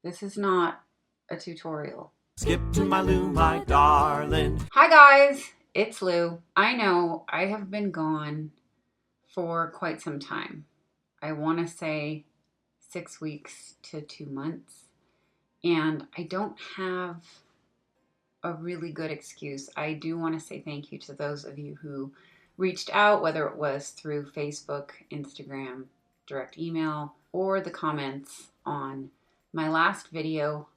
This is not a tutorial. Skip to my Lou, my darling. Hi guys, it's Lou. I know I have been gone for quite some time. I want to say 6 weeks to 2 months. And I don't have a really good excuse. I do want to say thank you to those of you who reached out, whether it was through Facebook, Instagram, direct email, or the comments on my last video.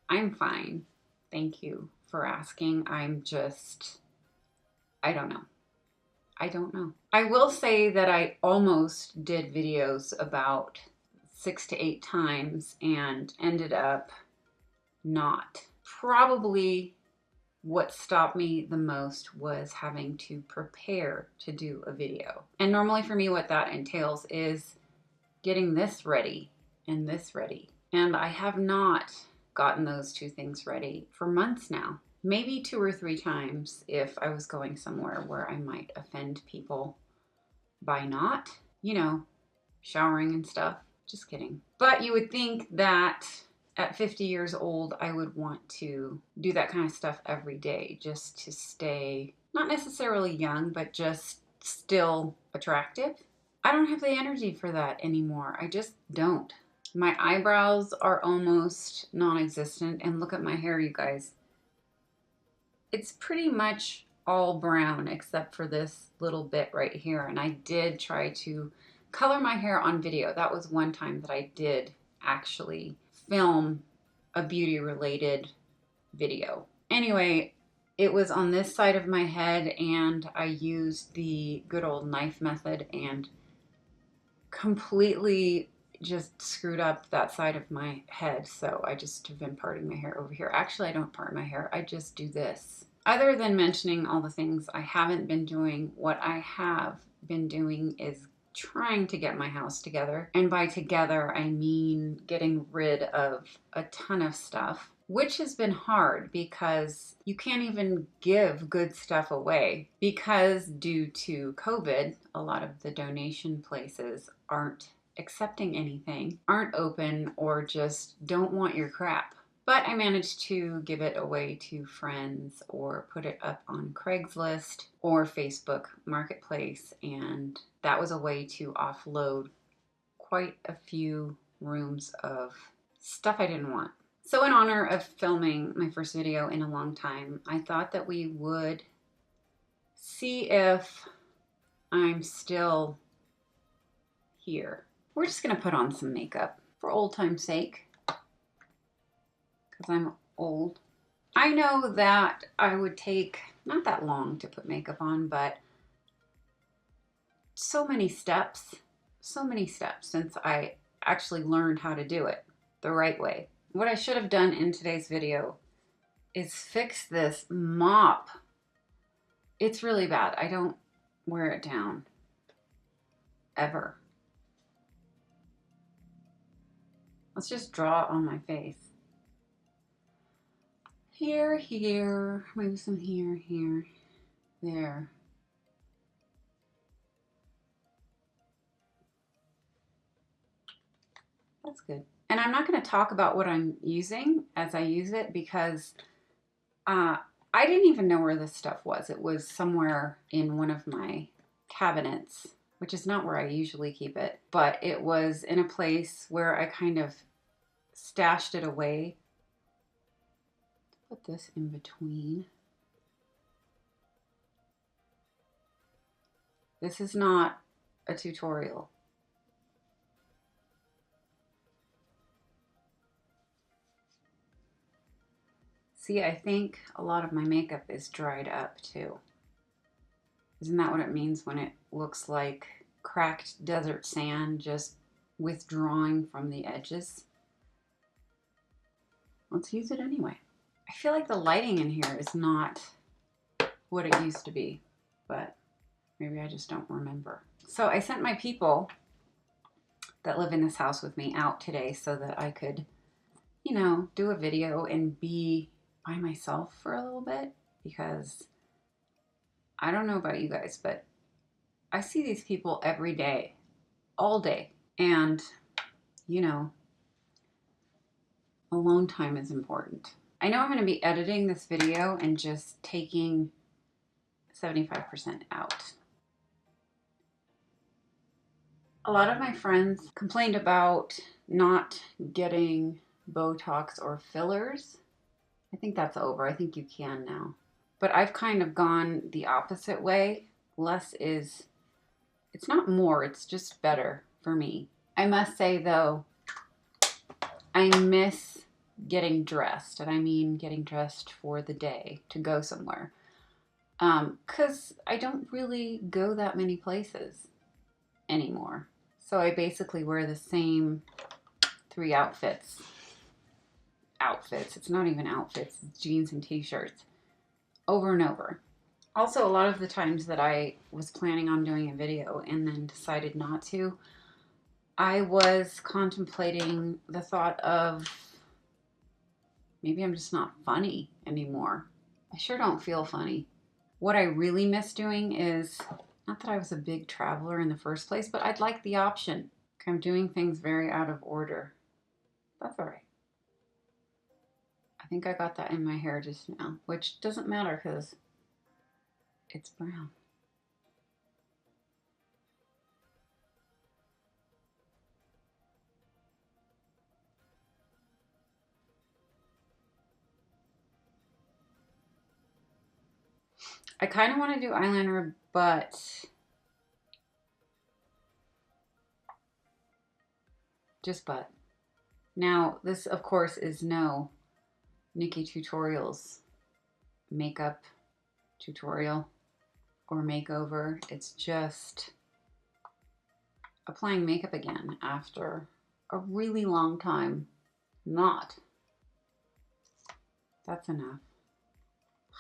I'm fine. Thank you for asking. I don't know. I will say that I almost did videos about 6 to 8 times and ended up not. Probably what stopped me the most was having to prepare to do a video. And normally for me, what that entails is getting this ready and this ready. And I have not gotten those two things ready for months now. Maybe 2 or 3 times if I was going somewhere where I might offend people by not, showering and stuff. Just kidding. But you would think that at 50 years old, I would want to do that kind of stuff every day just to stay, not necessarily young, but just still attractive. I don't have the energy for that anymore. I just don't. My eyebrows are almost non-existent, and look at my hair, you guys. It's pretty much all brown except for this little bit right here, and I did try to color my hair on video. That was one time that I did actually film a beauty related video. Anyway, it was on this side of my head, and I used the good old knife method and completely just screwed up that side of my head. So I just have been parting my hair over here. Actually, I don't part my hair. I just do this. Other than mentioning all the things I haven't been doing, what I have been doing is trying to get my house together. And by together, I mean getting rid of a ton of stuff, which has been hard because you can't even give good stuff away because due to COVID, a lot of the donation places aren't accepting anything, aren't open, or just don't want your crap. But I managed to give it away to friends or put it up on Craigslist or Facebook Marketplace, and that was a way to offload quite a few rooms of stuff I didn't want. So in honor of filming my first video in a long time, I thought that we would see if I'm still here. We're just gonna put on some makeup for old time's sake, because I'm old. I know that I would take not that long to put makeup on, but so many steps since I actually learned how to do it the right way. What I should have done in today's video is fix this mop. It's really bad. I don't wear it down ever. Let's just draw on my face. Here, maybe some here, there. That's good. And I'm not going to talk about what I'm using as I use it because I didn't even know where this stuff was. It was somewhere in one of my cabinets, which is not where I usually keep it, but it was in a place where I kind of stashed it away. Put this in between. This is not a tutorial. See, I think a lot of my makeup is dried up too. Isn't that what it means when it looks like cracked desert sand just withdrawing from the edges? Let's use it anyway. I feel like the lighting in here is not what it used to be, but maybe I just don't remember. So I sent my people that live in this house with me out today so that I could, do a video and be by myself for a little bit, because I don't know about you guys, but I see these people every day, all day. And, alone time is important. I know I'm going to be editing this video and just taking 75% out. A lot of my friends complained about not getting Botox or fillers. I think that's over. I think you can now. But I've kind of gone the opposite way. Less is, it's not more, it's just better for me. I must say though, I miss getting dressed, and I mean getting dressed for the day to go somewhere. Because I don't really go that many places anymore. So I basically wear the same 3 outfits. It's not even outfits, it's jeans and t-shirts over and over. Also, a lot of the times that I was planning on doing a video and then decided not to, I was contemplating the thought of maybe I'm just not funny anymore. I sure don't feel funny. What I really miss doing is, not that I was a big traveler in the first place, but I'd like the option. I'm doing things very out of order. That's all right. I think I got that in my hair just now, which doesn't matter because it's brown. I kind of want to do eyeliner, but now this of course is no Nikki Tutorials makeup tutorial or makeover. It's just applying makeup again after a really long time not. That's enough.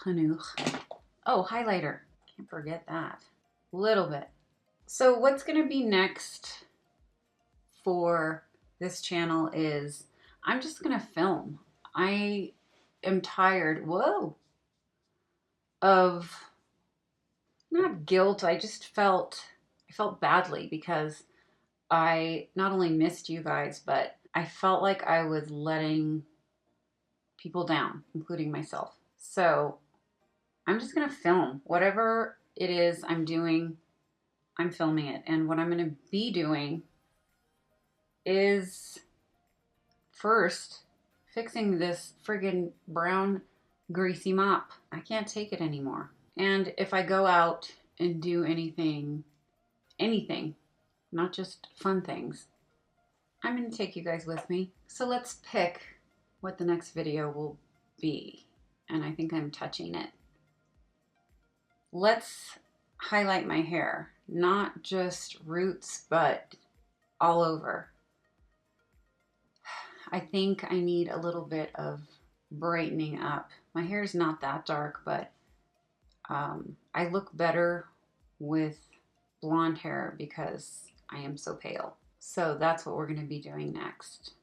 Hanuch. Oh, highlighter. Can't forget that. A little bit. So what's going to be next for this channel is I'm just going to film. I am tired, of not guilt. I felt badly because I not only missed you guys, but I felt like I was letting people down, including myself. So I'm just gonna film whatever it is I'm doing. I'm filming it, and what I'm gonna be doing is first fixing this friggin' brown greasy mop. I can't take it anymore. And if I go out and do anything, not just fun things, I'm gonna take you guys with me. So let's pick what the next video will be. And I think I'm touching it. Let's highlight my hair, not just roots, but all over. I think I need a little bit of brightening up. My hair is not that dark, but I look better with blonde hair because I am so pale. So that's what we're going to be doing next.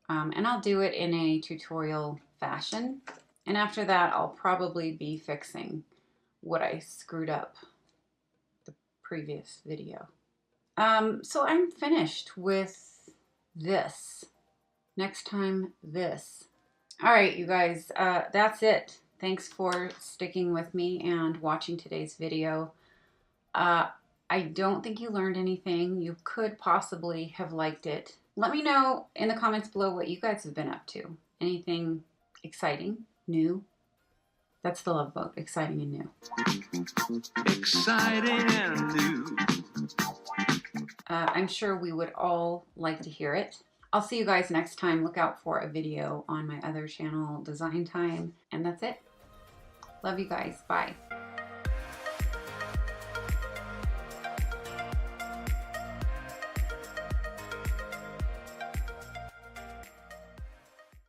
And I'll do it in a tutorial fashion. And after that, I'll probably be fixing what I screwed up the previous video. So I'm finished with this. Next time, this. All right, you guys, that's it. Thanks for sticking with me and watching today's video. I don't think you learned anything. You could possibly have liked it. Let me know in the comments below what you guys have been up to. Anything exciting, new? That's the Love Boat, exciting and new. Exciting and new. I'm sure we would all like to hear it. I'll see you guys next time. Look out for a video on my other channel, Design Time. And that's it. Love you guys. Bye.